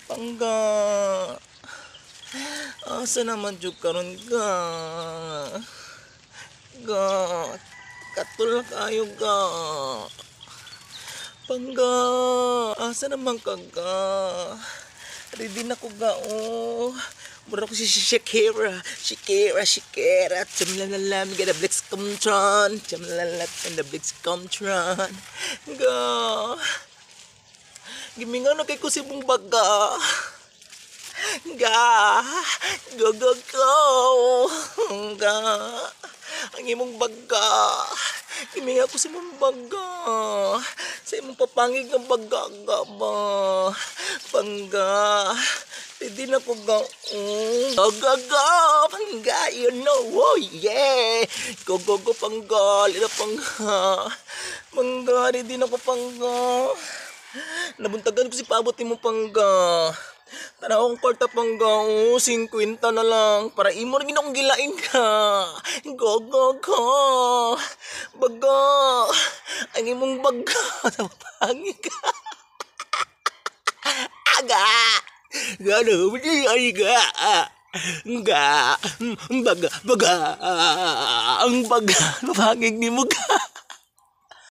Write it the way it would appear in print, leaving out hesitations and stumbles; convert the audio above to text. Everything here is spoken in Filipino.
Pangga, asa naman jud karon ga? Ga, katul na kayo ga. Pangga, asa naman ka ga? Ready na ko ga oh. Mura ko si Shakira, Shakira. Chamlalala, mi gada blitz kumtron. Chamlalala, and the blitz kumtron. Ga, gimingan na kay ko si mong baga. Ga, go go go. Ga, ang imong baga. Gimingan ko si mong baga. Sa imong papangig ng baga ga ba. Pangga, hindi na ko ga. Go go go. Pangga, you know. Oh yeah. Go go go pangga. Lina pangga. Pangga, hindi na ko pangga. Nabuntagan ko si Pabot mo pangga. Tanaw akong kwarta pangga, 50 na lang. Para imo rin akong gilain ka. Go, go, go. Baga. Ang imong baga. Napangin ka. Aga. Gano, ay ga. Nga. Baga, baga. Ang baga. Napangin ni mo ka.